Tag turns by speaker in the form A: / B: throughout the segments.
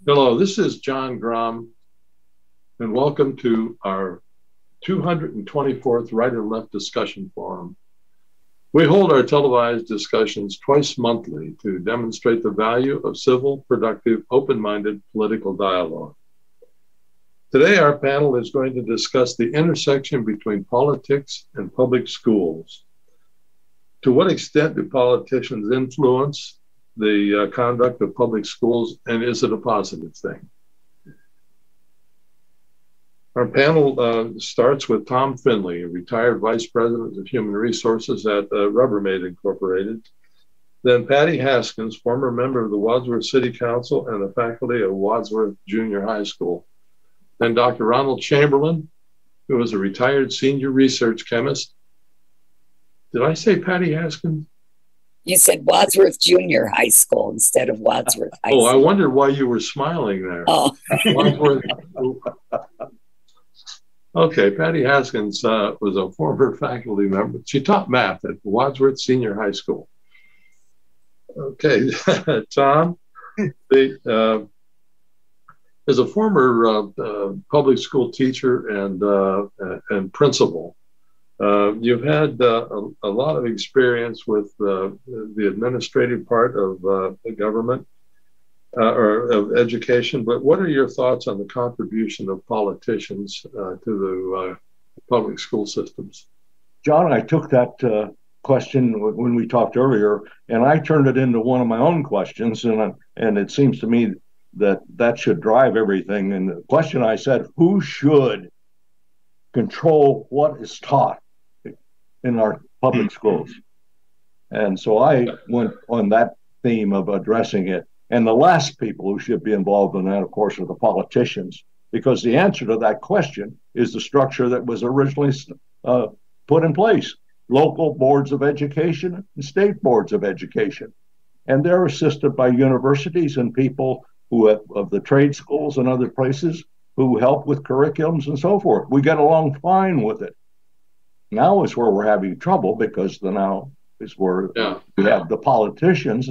A: Hello, this is John Grom, and welcome to our 224th Right and Left Discussion Forum. We hold our televised discussions twice monthly to demonstrate the value of civil, productive, open-minded political dialogue. Today, our panel is going to discuss the intersection between politics and public schools. To what extent do politicians influence the conduct of public schools, and is it a positive thing? Our panel starts with Tom Finley, a retired Vice President of Human Resources at Rubbermaid Incorporated. Then Patty Haskins, former member of the Wadsworth City Council and the faculty of Wadsworth Junior High School. Then Dr. Ronald Chamberlin, who is a retired senior research chemist. Did I say Patty Haskins?
B: You said Wadsworth Junior High School instead of Wadsworth High School.
A: Oh, I wondered why you were smiling there.
B: Oh.
A: Wadsworth. Okay, Patty Haskins was a former faculty member. She taught math at Wadsworth Senior High School. Okay, Tom, as a former public school teacher and principal, you've had a lot of experience with the administrative part of the government or of education, but what are your thoughts on the contribution of politicians to the public school systems?
C: John, I took that question when we talked earlier, and I turned it into one of my own questions, and it seems to me that should drive everything. And the question I said, who should control what is taught in our public schools? And so I went on that theme of addressing it. And the last people who should be involved in that, of course, are the politicians, because the answer to that question is the structure that was originally put in place: local boards of education and state boards of education. And they're assisted by universities and people who have, of the trade schools and other places, who help with curriculums and so forth. We get along fine with it. Now is where we're having trouble, because now is where we have the politicians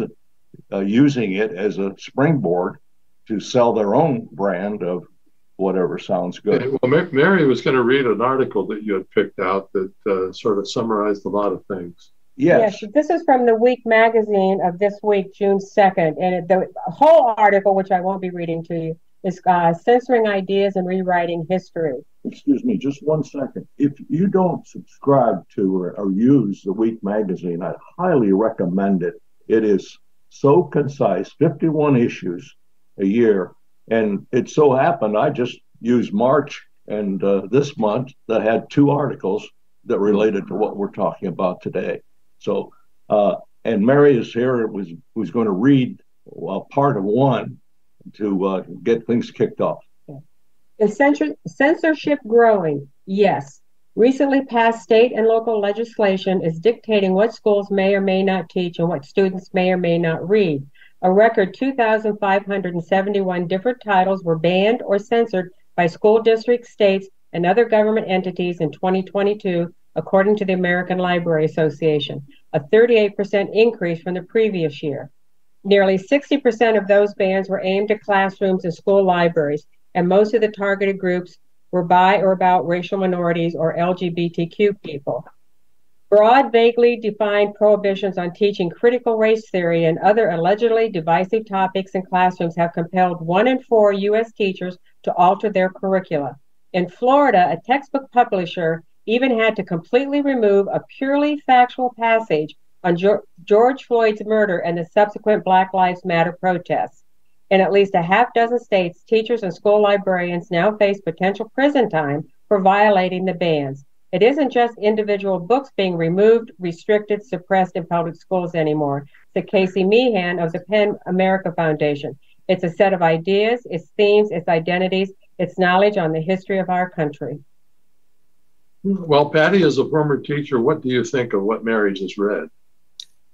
C: using it as a springboard to sell their own brand of whatever sounds good.
A: Well, Mary was going to read an article that you had picked out that sort of summarized a lot of things.
C: Yes,
D: this is from the Week magazine of this week, June 2nd. And the whole article, which I won't be reading to you, is Censoring Ideas and Rewriting History.
C: Excuse me, just one second. If you don't subscribe to or use the Week magazine, I highly recommend it. It is so concise, 51 issues a year. And it so happened I just used March and this month that had 2 articles that related to what we're talking about today. So, and Mary is here, who's going to read part of one to get things kicked off.
D: Is censorship growing? Yes. Recently passed state and local legislation is dictating what schools may or may not teach and what students may or may not read. A record 2,571 different titles were banned or censored by school districts, states, and other government entities in 2022, according to the American Library Association, a 38% increase from the previous year. Nearly 60% of those bans were aimed at classrooms and school libraries, and most of the targeted groups were by or about racial minorities or LGBTQ people. Broad, vaguely defined prohibitions on teaching critical race theory and other allegedly divisive topics in classrooms have compelled 1 in 4 U.S. teachers to alter their curricula. In Florida, a textbook publisher even had to completely remove a purely factual passage on George Floyd's murder and the subsequent Black Lives Matter protests. In at least a half dozen states, teachers and school librarians now face potential prison time for violating the bans. It isn't just individual books being removed, restricted, suppressed in public schools anymore, said Casey Meehan of the PEN America Foundation. It's a set of ideas, its themes, its identities, its knowledge on the history of our country.
A: Well, Patty, as a former teacher, what do you think of what Mary just read?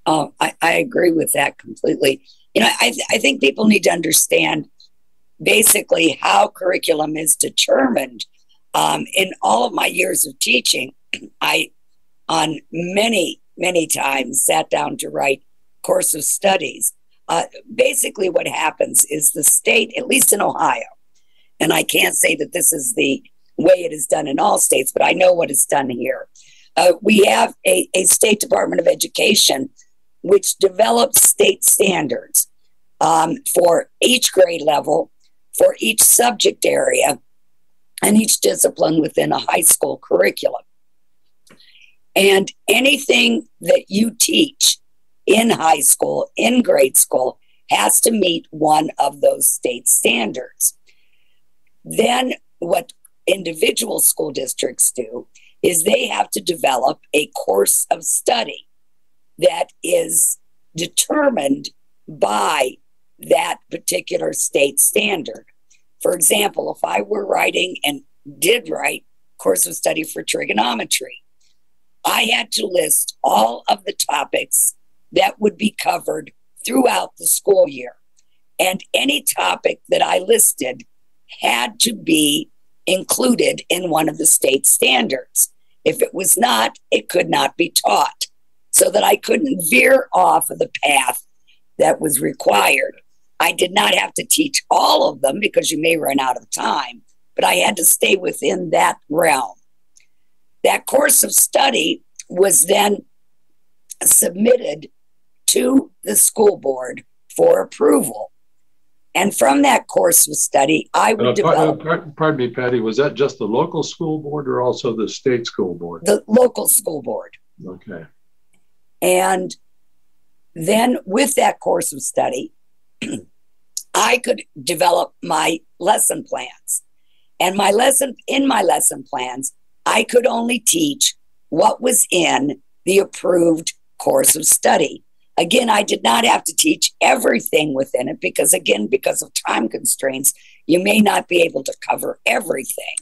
B: I agree with that completely. You know, I think people need to understand basically how curriculum is determined. In all of my years of teaching, I, on many times, sat down to write course of studies basically what happens is the state, at least in Ohio, and I can't say that this is the way it is done in all states, but I know what is done here. We have a State Department of Education which develops state standards for each grade level, for each subject area, and each discipline within a high school curriculum. And anything that you teach in high school, in grade school, has to meet one of those state standards. Then what individual school districts do is they have to develop a course of study that is determined by that particular state standard. For example, if I were writing and did write course of study for trigonometry, I had to list all of the topics that would be covered throughout the school year. And any topic that I listed had to be included in one of the state standards. If it was not, it could not be taught, so that I couldn't veer off of the path that was required. I did not have to teach all of them because you may run out of time, but I had to stay within that realm. That course of study was then submitted to the school board for approval. And from that course of study, I would develop...
A: Pardon me, Patty, was that just the local school board or also the state school board?
B: The local school board.
A: Okay.
B: And then with that course of study, I could develop my lesson plans. And in my lesson plans, I could only teach what was in the approved course of study. Again, I did not have to teach everything within it because, again, because of time constraints, you may not be able to cover everything.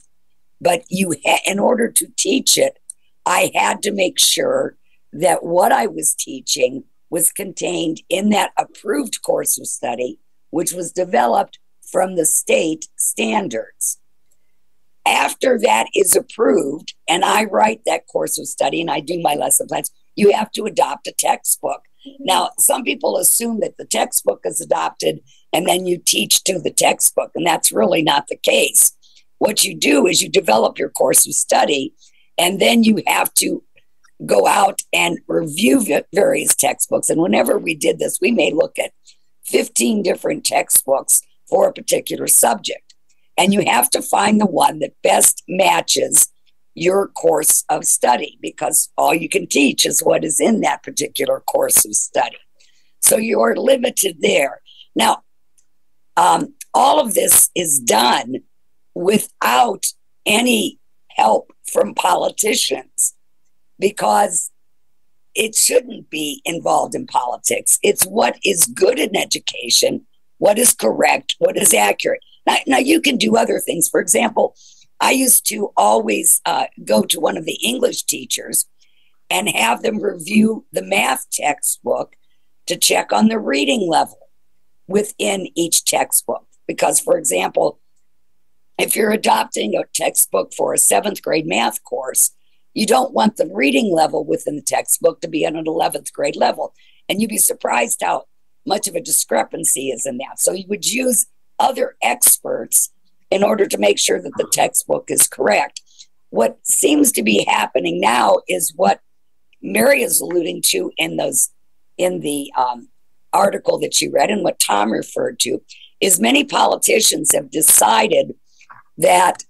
B: But in order to teach it, I had to make sure that what I was teaching was contained in that approved course of study, which was developed from the state standards. After that is approved, and I write that course of study and I do my lesson plans, you have to adopt a textbook. Now, some people assume that the textbook is adopted and then you teach to the textbook, and that's really not the case. What you do is you develop your course of study, and then you have to go out and review various textbooks. And whenever we did this, we may look at 15 different textbooks for a particular subject. And you have to find the one that best matches your course of study, because all you can teach is what is in that particular course of study. So you're limited there. Now, all of this is done without any help from politicians, because it shouldn't be involved in politics. It's what is good in education, what is correct, what is accurate. Now you can do other things. For example, I used to always go to one of the English teachers and have them review the math textbook to check on the reading level within each textbook. Because, for example, if you're adopting a textbook for a 7th grade math course, you don't want the reading level within the textbook to be at an 11th grade level. And you'd be surprised how much of a discrepancy is in that. So you would use other experts in order to make sure that the textbook is correct. What seems to be happening now is what Mary is alluding to in the article that you read, and what Tom referred to, is many politicians have decided that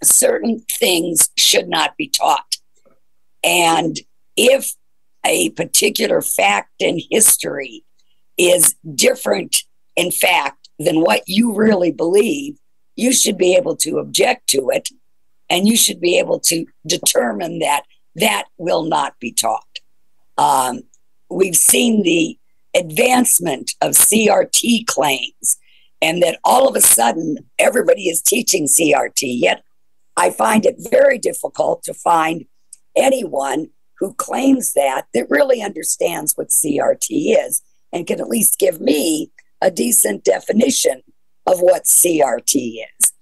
B: certain things should not be taught. And if a particular fact in history is different in fact than what you really believe, you should be able to object to it, and you should be able to determine that that will not be taught. We've seen the advancement of CRT claims, and that all of a sudden everybody is teaching CRT, yet I find it very difficult to find anyone who claims that really understands what CRT is and can at least give me a decent definition of what CRT is.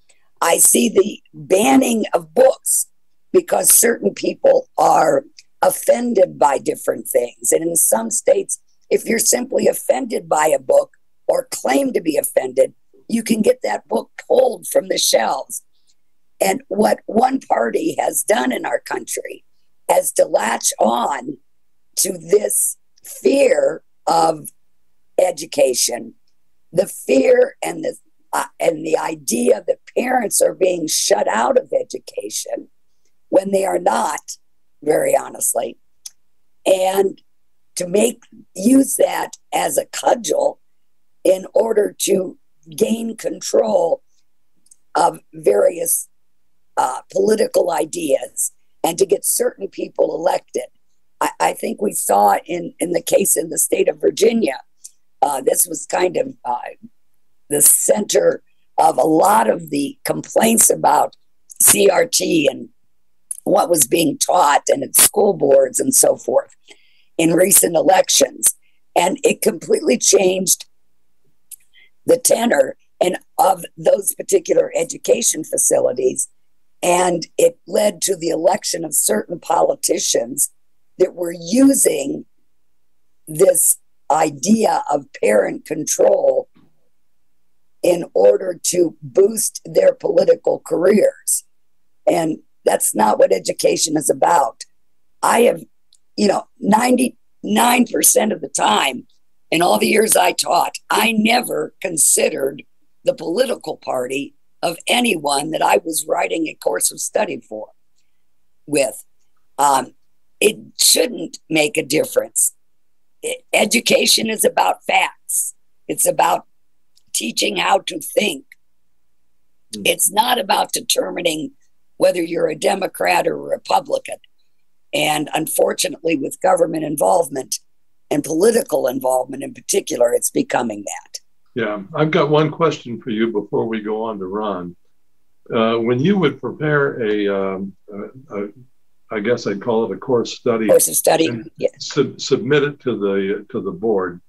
B: I see the banning of books because certain people are offended by different things. And in some states, if you're simply offended by a book or claim to be offended, you can get that book pulled from the shelves. And what one party has done in our country is to latch on to this fear of education, the fear and the idea that parents are being shut out of education when they are not, very honestly, and to use that as a cudgel in order to gain control of various political ideas and to get certain people elected. I think we saw in the case in the state of Virginia, this was kind of the center of a lot of the complaints about CRT and what was being taught and at school boards and so forth in recent elections. And it completely changed the tenor of those particular education facilities. And it led to the election of certain politicians that were using this idea of parent control in order to boost their political careers. And that's not what education is about. I have, 99% of the time in all the years I taught, I never considered the political party of anyone that I was writing a course of study with. It shouldn't make a difference. Education is about facts. It's about teaching how to think. It's not about determining whether you're a Democrat or a Republican. And unfortunately, with government involvement and political involvement in particular, it's becoming that.
A: Yeah, I've got one question for you before we go on to Ron. When you would prepare I guess I'd call it a course study.
B: Course of study, yes.
A: Submit it to the board.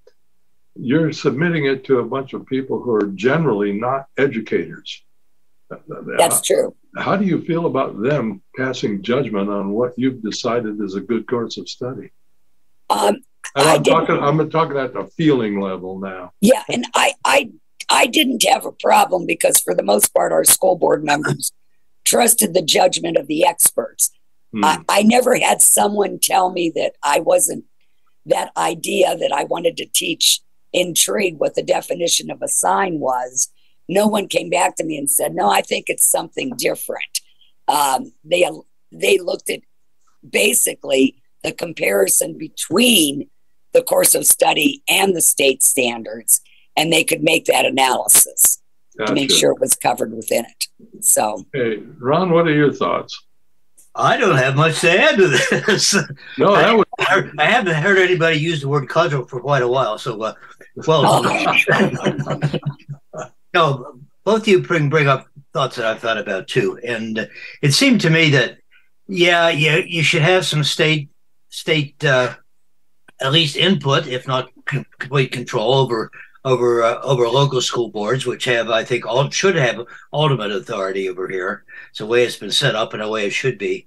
A: You're submitting it to a bunch of people who are generally not educators.
B: That's true.
A: How do you feel about them passing judgment on what you've decided is a good course of study? I'm talking at the feeling level now.
B: Yeah, and I didn't have a problem because for the most part, our school board members trusted the judgment of the experts. I never had someone tell me that I wasn't, that idea that I wanted to teach intrigued what the definition of a sign was. No one came back to me and said, no, I think it's something different. They looked at basically the comparison between the course of study and the state standards, and they could make that analysis to make sure it was covered within it. So,
A: hey, Ron, what are your thoughts?
E: I don't have much to add to this.
A: No,
E: I haven't heard anybody use the word cudgel for quite a while. So, no, both of you bring up thoughts that I've thought about too, and it seemed to me that you should have some state at least input, if not complete control over local school boards, which have, I think, should have ultimate authority over here. It's the way it's been set up and the way it should be.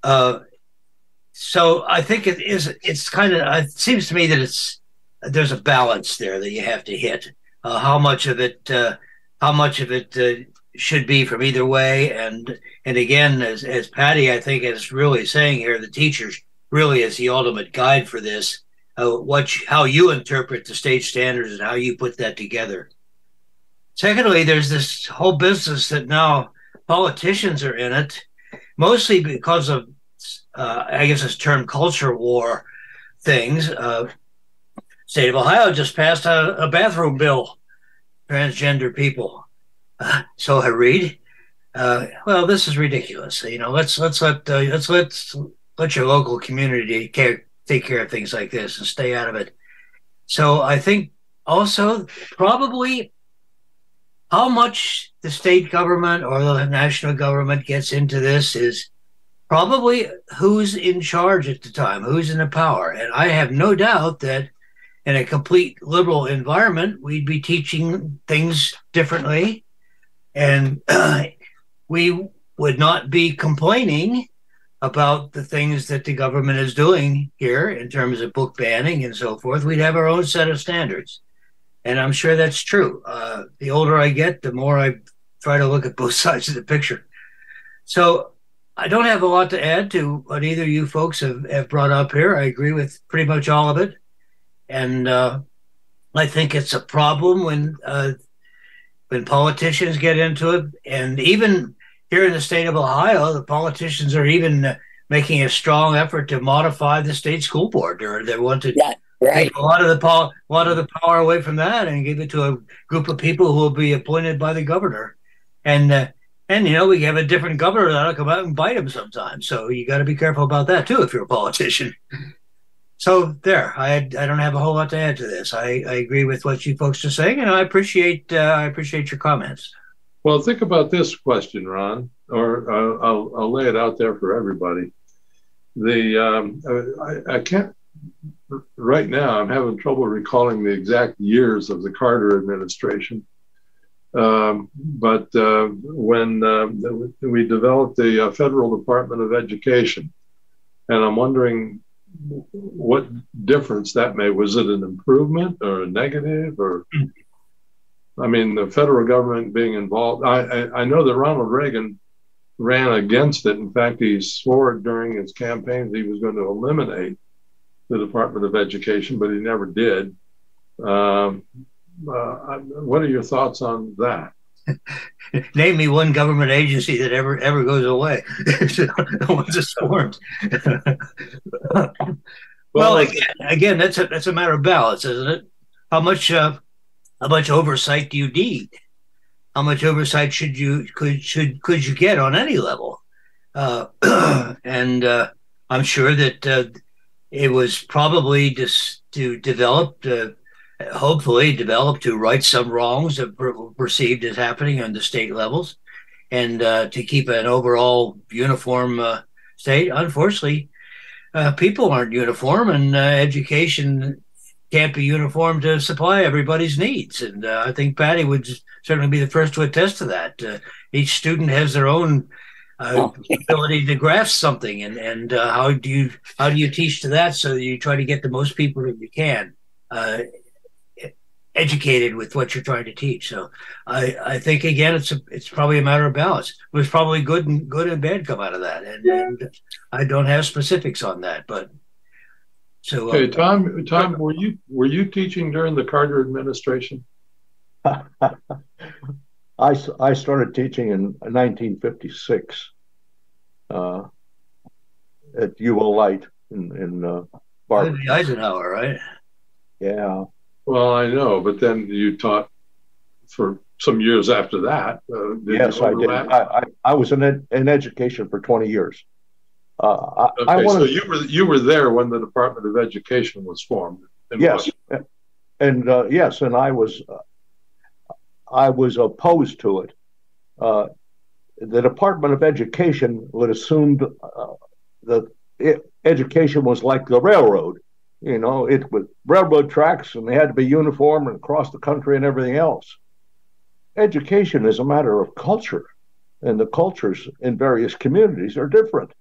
E: So I think it's kind of, it seems to me that there's a balance there that you have to hit. How much of it should be from either way, and again, as Patty, I think, is really saying here, the teachers really is the ultimate guide for this. How you interpret the state standards and how you put that together. Secondly, there's this whole business that now politicians are in it, mostly because of, I guess it's termed culture war things. State of Ohio just passed a bathroom bill, transgender people. So I read. Well, this is ridiculous. Let's let your local community take care of things like this and stay out of it. So I think also probably how much the state government or the national government gets into this is probably who's in charge at the time, who's in the power. And I have no doubt that in a complete liberal environment, we'd be teaching things differently. And we would not be complaining about the things that the government is doing here in terms of book banning and so forth. We'd have our own set of standards. And I'm sure that's true. The older I get, the more I try to look at both sides of the picture. So I don't have a lot to add to what either of you folks have brought up here. I agree with pretty much all of it. And I think it's a problem when politicians get into it. And even here in the state of Ohio, the politicians are even making a strong effort to modify the state school board. They want to take a lot of the power away from that and give it to a group of people who will be appointed by the governor. And we have a different governor that'll come out and bite him sometimes. So you got to be careful about that too if you're a politician. So there, I don't have a whole lot to add to this. I agree with what you folks are saying, and I appreciate your comments.
A: Well, think about this question, Ron, or I'll lay it out there for everybody. I can't right now. I'm having trouble recalling the exact years of the Carter administration, but when we developed the Federal Department of Education, and I'm wondering what difference that made. Was it an improvement or a negative, or? I mean, the federal government being involved. I know that Ronald Reagan ran against it. In fact, he swore during his campaign that he was going to eliminate the Department of Education, but he never did. What are your thoughts on that?
E: Name me one government agency that ever goes away. Once it's formed. Well, again, that's a matter of balance, isn't it? How much oversight do you need? How much oversight could you get on any level? And I'm sure that it was probably just hopefully developed to right some wrongs that were perceived as happening on the state levels, and to keep an overall uniform state. Unfortunately, people aren't uniform, and education can't be uniform to supply everybody's needs. And I think Patty would certainly be the first to attest to that. Each student has their own ability to grasp something, and how do you teach to that so that you try to get the most people that you can educated with what you're trying to teach. So I think again it's probably a matter of balance. There's probably good and bad come out of that, and I don't have specifics on that, but. So,
A: okay, Tom, were you teaching during the Carter administration?
C: I started teaching in 1956 at UO Light in Barber.
E: Eisenhower, right?
C: Yeah.
A: Well, I know, but then you taught for some years after that.
C: Yes, I did. I was in education for 20 years.
A: So you were there when the Department of Education was formed.
C: Yes, and I was opposed to it. The Department of Education would assume that education was like the railroad. You know, it was railroad tracks, and they had to be uniform and across the country and everything else. Education is a matter of culture, and the cultures in various communities are different.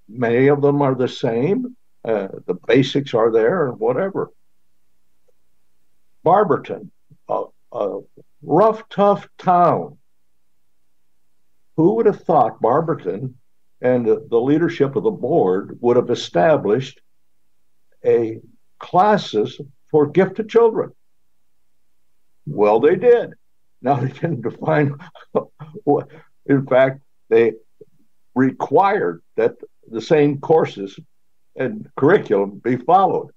C: Many of them are the same. The basics are there and whatever. Barberton, a rough, tough town. Who would have thought Barberton and the leadership of the board would have established classes for gifted children? Well, they did. Now they didn't define. In fact, they required that the same courses and curriculum be followed.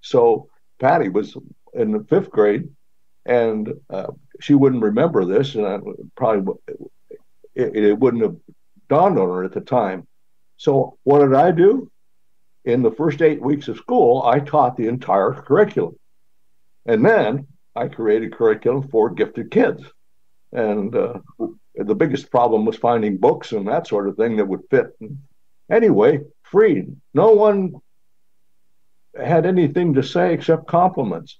C: So Patty was in the 5th grade, and she wouldn't remember this, and it wouldn't have dawned on her at the time. So what did I do? In the first 8 weeks of school, I taught the entire curriculum. And then I created curriculum for gifted kids. And the biggest problem was finding books and that sort of thing that would fit. Anyway, free. No one had anything to say except compliments.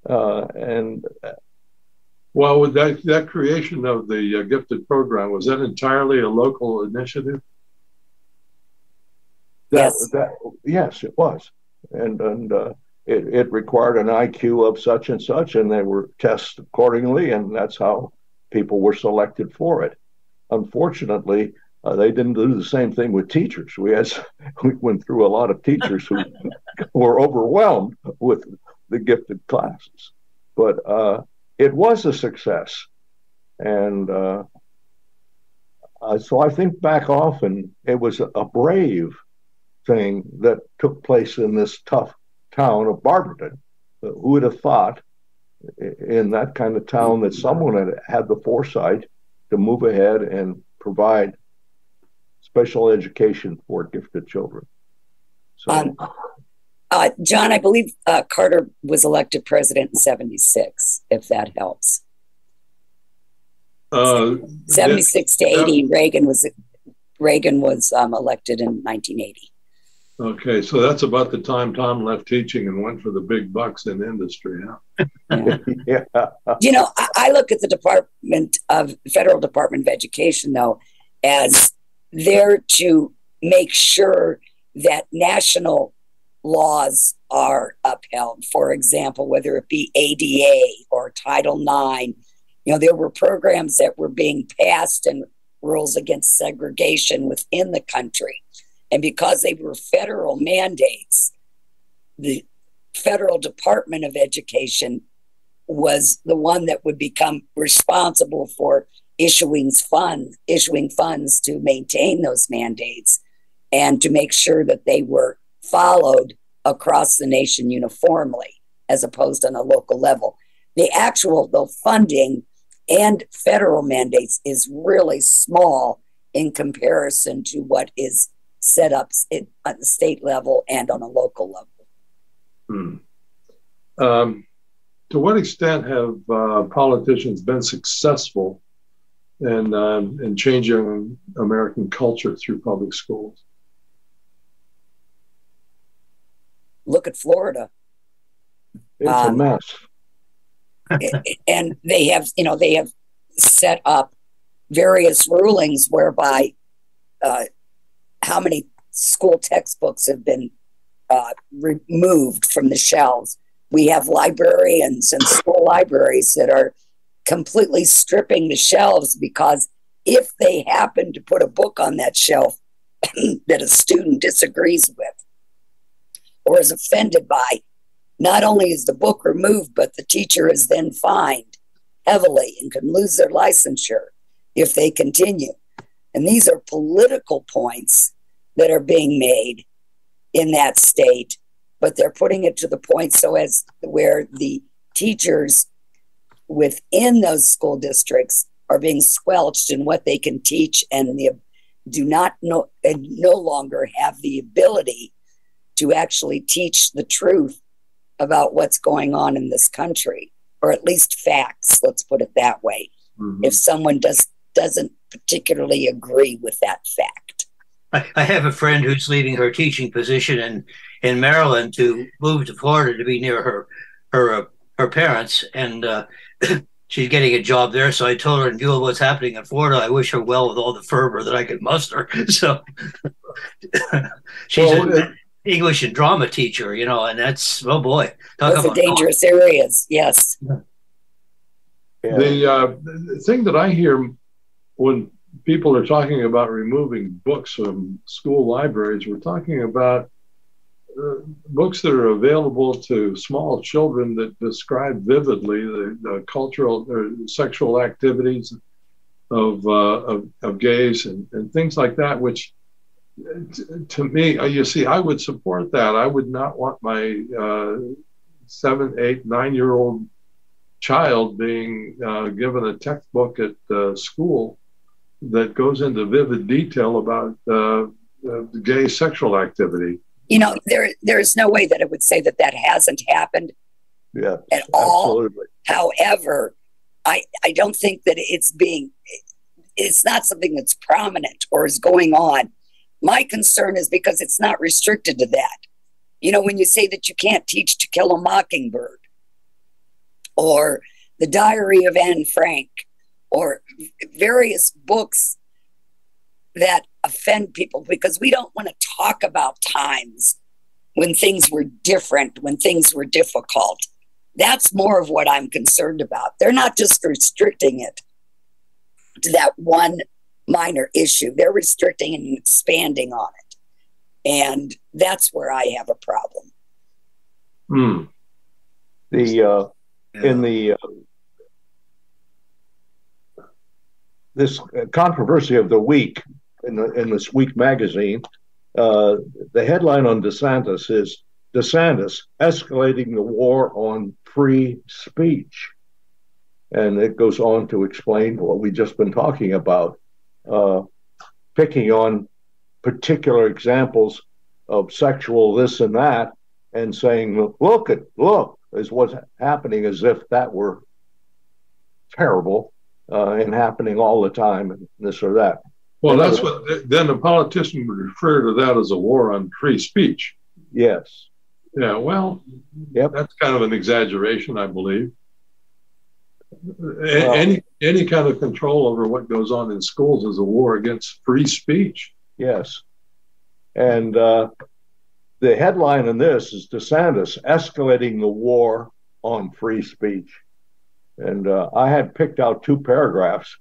C: Well,
A: with that creation of the gifted program, was that entirely a local initiative?
C: Yes, it was. And it required an IQ of such and such, and they were tested accordingly, and that's how people were selected for it. Unfortunately, they didn't do the same thing with teachers. We went through a lot of teachers who were overwhelmed with the gifted classes. But it was a success. And so I think back often, it was a brave thing that took place in this tough town of Barberton. Who would have thought in that kind of town that someone had the foresight to move ahead and provide special education for gifted children? So,
B: John, I believe Carter was elected president in '76, if that helps. 76 to 80. Reagan was elected in 1980.
A: Okay, so that's about the time Tom left teaching and went for the big bucks in industry, huh?
B: Yeah. You know, I look at the Federal Department of Education, though, as there to make sure that national laws are upheld. For example, whether it be ADA or Title IX, you know, there were programs that were being passed and rules against segregation within the country. And because they were federal mandates, the Federal Department of Education was the one that would become responsible for issuing funds to maintain those mandates and to make sure that they were followed across the nation uniformly, as opposed on a local level. The actual funding and federal mandates is really small in comparison to what is set up at the state level and on a local level.
A: To what extent have politicians been successful in changing American culture through public schools?
B: Look at Florida.
C: It's a mess.
B: And they have set up various rulings whereby how many school textbooks have been removed from the shelves. We have librarians and school libraries that are completely stripping the shelves because if they happen to put a book on that shelf that a student disagrees with or is offended by, not only is the book removed, but the teacher is then fined heavily and can lose their licensure if they continue. And these are political points that are being made in that state, but they're putting it to the point so as where the teachers within those school districts are being squelched in what they can teach and no longer have the ability to actually teach the truth about what's going on in this country, or at least facts, let's put it that way, if someone doesn't particularly agree with that fact.
E: I have a friend who's leaving her teaching position in Maryland to move to Florida to be near her parents, and she's getting a job there. So I told her, in view of what's happening in Florida, I wish her well with all the fervor that I could muster. So she's an English and drama teacher, and that's, oh boy,
B: those are dangerous areas. Yes.
A: The thing that I hear when people are talking about removing books from school libraries, we're talking about books that are available to small children that describe vividly the cultural or sexual activities of gays and things like that, which to me, you see, I would support that. I would not want my 7, 8, 9-year-old child being given a textbook at school that goes into vivid detail about gay sexual activity.
B: There's no way that I would say that hasn't happened at all. Absolutely. However, I don't think that it's not something that's prominent or is going on. My concern is because it's not restricted to that. When you say that you can't teach To Kill a Mockingbird or The Diary of Anne Frank or various books that offend people because we don't want to talk about times when things were different, when things were difficult. That's more of what I'm concerned about. They're not just restricting it to that one minor issue. They're restricting and expanding on it. And that's where I have a problem.
C: This controversy of the week in this week magazine, the headline on DeSantis is DeSantis escalating the war on free speech. And it goes on to explain what we've just been talking about, picking on particular examples of sexual this and that, and saying, look, is what's happening, as if that were terrible and happening all the time, and this or that.
A: Well, that's what then the politician would refer to that as a war on free speech.
C: Yes.
A: Yeah, well, that's kind of an exaggeration, I believe. Well, any kind of control over what goes on in schools is a war against free speech.
C: Yes. And the headline in this is DeSantis escalating the war on free speech. And I had picked out 2 paragraphs,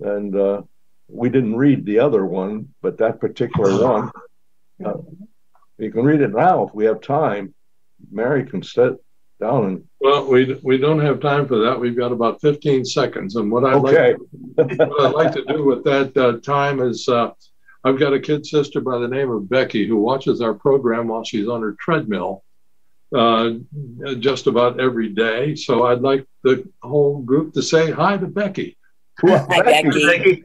C: and we didn't read the other one, but that particular one, you can read it now if we have time. Mary can sit down and...
A: Well, we don't have time for that. We've got about 15 seconds. And what I'd like to do with that time is I've got a kid sister by the name of Becky who watches our program while she's on her treadmill just about every day. So I'd like the whole group to say hi to Becky.
B: Hi, Becky.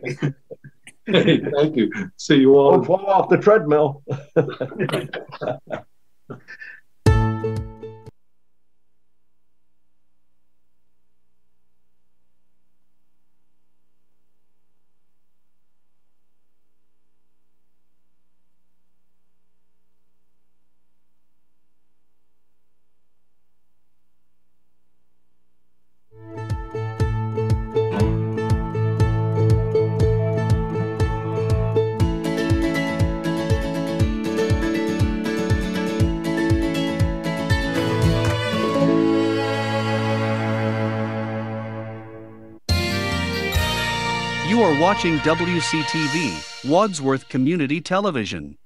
A: Hey, thank you. See you all.
C: Don't fall off the treadmill.
F: You are watching WCTV, Wadsworth Community Television.